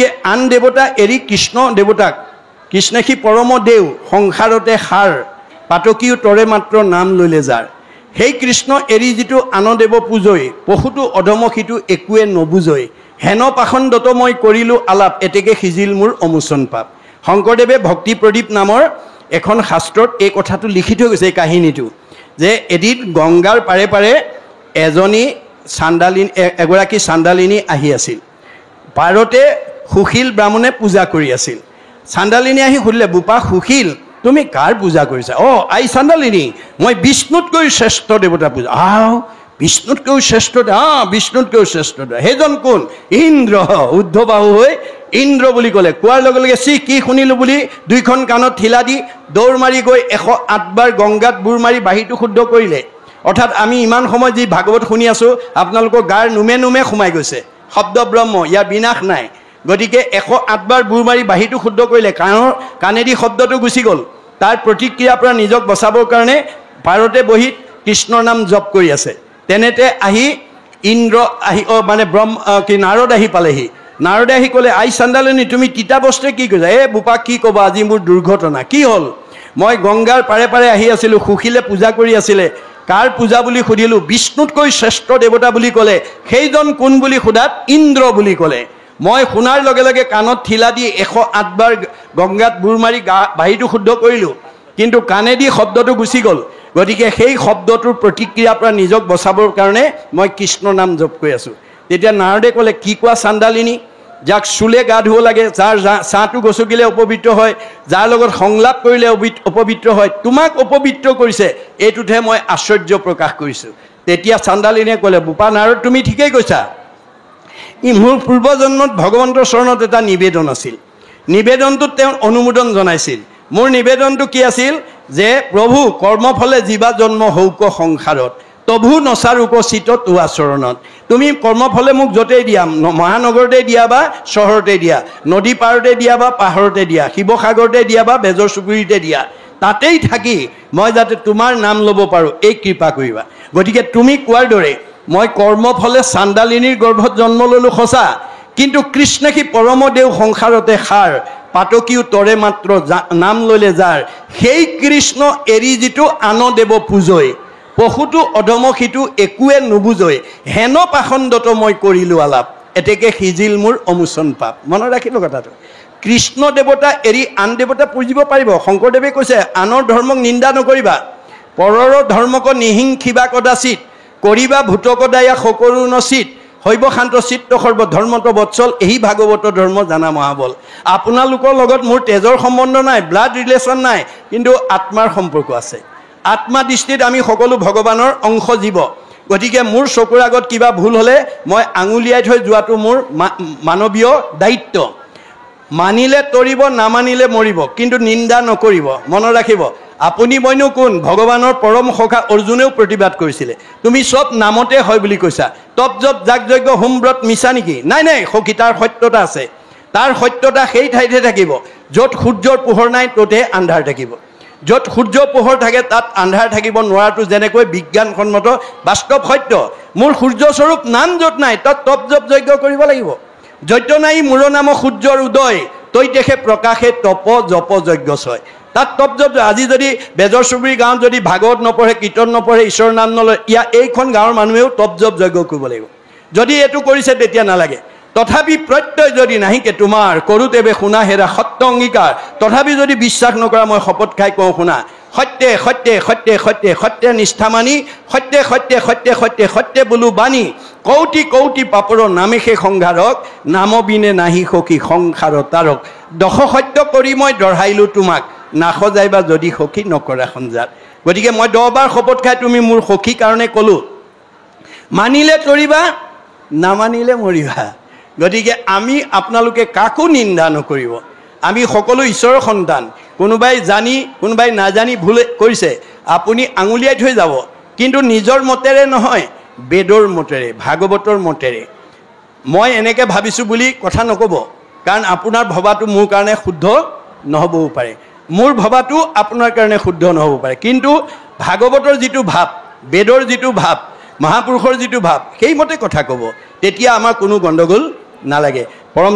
গতিকে আন দেৱতা এৰি কৃষ্ণ দেৱতাক কৃষ্ণ সি পৰম দেও সংসাৰতে সাৰ পাতকীও তৰে মাত্ৰ নাম ললে যাৰ সেই কৃষ্ণ এৰি যিটো আন দেৱ পূজৈ পশুটো অধম সিটো একোৱে নবুজৈ হেন পাখণ্ডত মই কৰিলোঁ আলাপ এতেকে সিজিল মোৰ অমোচন পাপ। শংকৰদেৱে ভক্তি প্ৰদীপ নামৰ এখন শাস্ত্ৰত এই কথাটো লিখি থৈ গৈছে, এই কাহিনীটো যে এদিন গংগাৰ পাৰে পাৰে এগৰাকী চাণ্ডালিনী আহি আছিল। পাৰতে সুশীল ব্ৰাহ্মণে পূজা কৰি আছিল। চাণ্ডালিনী আহি সুধিলে, বোপা সুশীল তুমি কাৰ পূজা কৰিছা? আই চাণ্ডালিনী, মই বিষ্ণুতকৈ শ্ৰেষ্ঠ দেৱতা পূজা। বিষ্ণুতকৈও শ্ৰেষ্ঠ? বিষ্ণুতকৈও শ্ৰেষ্ঠ। সেইজন কোন? ইন্দ্ৰ। উদ্ধবাহু হৈ ইন্দ্ৰ বুলি ক'লে। কোৱাৰ লগে লগে কি শুনিলোঁ বুলি দুইখন কাণত ঠিলা দি দৌৰ মাৰি গৈ 108 বাৰ গংগাত বুৰ মাৰি বাহিৰটো শুদ্ধ কৰিলে। অৰ্থাৎ আমি ইমান সময় যি ভাগৱত শুনি আছোঁ আপোনালোকৰ গাৰ নোমে নোমে সোমাই গৈছে। শব্দ ব্ৰহ্ম, ইয়াৰ বিনাশ নাই। গতিকে 108 বাৰ বুৰ মাৰি বাহিৰটো শুদ্ধ কৰিলে, কাণেদি শব্দটো গুচি গ'ল। তাৰ প্ৰতিক্ৰিয়াৰ পৰা নিজক বচাবৰ কাৰণে পাৰতে বহি কৃষ্ণৰ নাম জপ কৰি আছে। তেনেতে আহি ইন্দ্ৰ আহি নাৰদ আহি পালেহি। নাৰদে আহি ক'লে, আই চাণ্ডালিনী তুমি তিতা বস্তুৱে কি কৰিছা? বোপা কি ক'বা, আজি মোৰ দুৰ্ঘটনা। কি হ'ল? মই গংগাৰ পাৰে পাৰে আহি আছিলোঁ, সুশীলে পূজা কৰি আছিলে। কাৰ পূজা বুলি সুধিলোঁ, বিষ্ণুতকৈ শ্ৰেষ্ঠ দেৱতা বুলি ক'লে। সেইজন কোন বুলি সোধাত ইন্দ্ৰ বুলি ক'লে। মই শুনাৰ লগে লগে কাণত ঠিলা দি 108 বাৰ গংগাত বুৰ মাৰি বাহিৰটো শুদ্ধ কৰিলোঁ, কিন্তু কাণেদি শব্দটো গুচি গ'ল। গতিকে সেই শব্দটোৰ প্ৰতিক্ৰিয়াৰ পৰা নিজক বচাবৰ কাৰণে মই কৃষ্ণ নাম জপ কৰি আছোঁ। তেতিয়া নাৰদে ক'লে, কি কোৱা চাণ্ডালিনী? যাক চুলে গা ধুব লাগে, যাৰ ছাঁটো গচকিলে অপবিত্ৰ হয়, যাৰ লগত সংলাপ কৰিলে অপবিত্ৰ হয়, তোমাক অপবিত্ৰ কৰিছে, এইটোতহে মই আশ্চৰ্য প্ৰকাশ কৰিছোঁ। তেতিয়া চাণ্ডালিনীয়ে ক'লে, বোপা নাৰদ তুমি ঠিকেই কৈছা। মোৰ পূৰ্বজন্মত ভগৱন্তৰ চৰণত এটা নিবেদন আছিল। নিবেদনটোত তেওঁ অনুমোদন জনাইছিল। মোৰ নিবেদনটো কি আছিল? যে প্ৰভু কৰ্মফলে জীৱা জন্ম হৌক সংসাৰত, তভু নচাৰোক চিত তোৱা চৰণত। তুমি কৰ্মফলে মোক য'তেই দিয়া, মহানগৰতে দিয়া বা চহৰতে দিয়া, নদী পাৰতে দিয়া বা পাহাৰতে দিয়া, শিৱসাগৰতে দিয়া বা বেজৰ চুবুৰীতে দিয়া, তাতেই থাকি মই যাতে তোমাৰ নাম ল'ব পাৰোঁ, এই কৃপা কৰিবা। গতিকে তুমি কোৱাৰ দৰে মই কৰ্মফলে চাণ্ডালিনীৰ গৰ্ভত জন্ম ল'লোঁ সঁচা, কিন্তু কৃষ্ণ সি পৰম দেও সংসাৰতে সাৰ পাতকীও তৰে মাত্ৰ নাম ল'লে যাৰ সেই কৃষ্ণ এৰি যিটো আন দেৱ পূজৈ পশুটো অধম সিটো একোৱে নুবুজৈ হেন পাখণ্ডত মই কৰিলোঁ আলাপ এতেকে সিজিল মোৰ অমোচন পাপ। মনত ৰাখিব কথাটো। কৃষ্ণ দেৱতা এৰি আন দেৱতা পুজিব পাৰিব। শংকৰদেৱে কৈছে, আনৰ ধৰ্মক নিন্দা নকৰিবা, পৰৰ ধৰ্মক নিহিংসিবা কদাচিত, কৰিবা ভূতকদায়া সকৰু নচিত, শৈৱ শান্ত চিত্ত সৰ্ব ধৰ্মত বৎসল, এই ভাগৱত ধৰ্ম জানা মহাবল। আপোনালোকৰ লগত মোৰ তেজৰ সম্বন্ধ নাই, ব্লাড ৰিলেশ্যন নাই, কিন্তু আত্মাৰ সম্পৰ্ক আছে। আত্মা দৃষ্টিত আমি সকলো ভগৱানৰ অংশ জীৱ। গতিকে মোৰ চকুৰ আগত কিবা ভুল হ'লে মই আঙুলিয়াই থৈ যোৱাটো মোৰ মানৱীয় দায়িত্ব। মানিলে তৰিব, নামানিলে মৰিব, কিন্তু নিন্দা নকৰিব। মনত ৰাখিব। আপুনি মইনো কোন? ভগৱানৰ পৰম সখা অৰ্জুনেও প্ৰতিবাদ কৰিছিলে, তুমি চব নামতে হয় বুলি কৈছা, তপ জপ যাগ যজ্ঞ হোম ব্ৰত মিছা নেকি? নাই নাই সখী, তাৰ সত্যতা আছে। তাৰ সত্যতা সেই ঠাইতে থাকিব য'ত সূৰ্যৰ পোহৰ নাই, ত'তেই আন্ধাৰ থাকিব। য'ত সূৰ্যৰ পোহৰ থাকে তাত আন্ধাৰ থাকিব নোৱাৰাটো যেনেকৈ বিজ্ঞানসন্মত বাস্তৱ সত্য। মোৰ সূৰ্যস্বৰূপ নাম য'ত নাই তাত তপ জপ যজ্ঞ কৰিব লাগিব। যজ্ঞ নাই মোৰ নাম সূৰ্যৰ উদয়, তৈ দেখে প্ৰকাশে তপ জপ যজ্ঞ ছয়। তাত তপ জপ। আজি যদি বেজৰ চুবুৰী গাঁৱত যদি ভাগৱত নপঢ়ে, কীৰ্তন নপঢ়ে, ঈশ্বৰৰ নাম নলয়, এইখন গাঁৱৰ মানুহেও তপ জপ যজ্ঞ কৰিব লাগিব। যদি এইটো কৰিছে তেতিয়া নালাগে। তথাপি প্ৰত্যয় যদি নাহিকে তোমাৰ কৰোঁতেবে শুনা হেৰা সত্য অংগীকাৰ, তথাপি যদি বিশ্বাস নকৰা মই শপত খাই কওঁ শুনা, সত্যে সত্যে সত্যে সত্যে সত্যে নিষ্ঠা মানি, সত্যে সত্যে সত্যে সত্যে সত্যে বোলো বাণী, কৌটি কৌটি পাপৰ নামে সেই সংঘাৰক, নাম বিনে নাহি সখী সংসাৰ তাৰক। দশ সত্য কৰি মই দঢ়াইলোঁ তোমাক, নাসজাইবা যদি সখী নকৰা সঞ্জাত। গতিকে মই 10 বাৰ শপত খাই তুমি মোৰ সখী কাৰণে ক'লোঁ, মানিলে তৰিবা, নামানিলে মৰিবা। গতিকে আমি আপোনালোকে কাকো নিন্দা নকৰিব। আমি সকলো ঈশ্বৰৰ সন্তান। কোনোবাই জানি কোনোবাই নাজানি ভুল কৰিছে, আপুনি আঙুলিয়াই থৈ যাব, কিন্তু নিজৰ মতেৰে নহয়, বেদৰ মতেৰে, ভাগৱতৰ মতেৰে। মই এনেকৈ ভাবিছোঁ বুলি কথা নক'ব, কাৰণ আপোনাৰ ভবাটো মোৰ কাৰণে শুদ্ধ নহ'বও পাৰে, মোৰ ভবাটো আপোনাৰ কাৰণে শুদ্ধ নহ'ব পাৰে, কিন্তু ভাগৱতৰ যিটো ভাৱ, বেদৰ যিটো ভাৱ, মহাপুৰুষৰ যিটো ভাৱ, সেইমতে কথা ক'ব, তেতিয়া আমাৰ কোনো গণ্ডগোল নালাগে। পৰম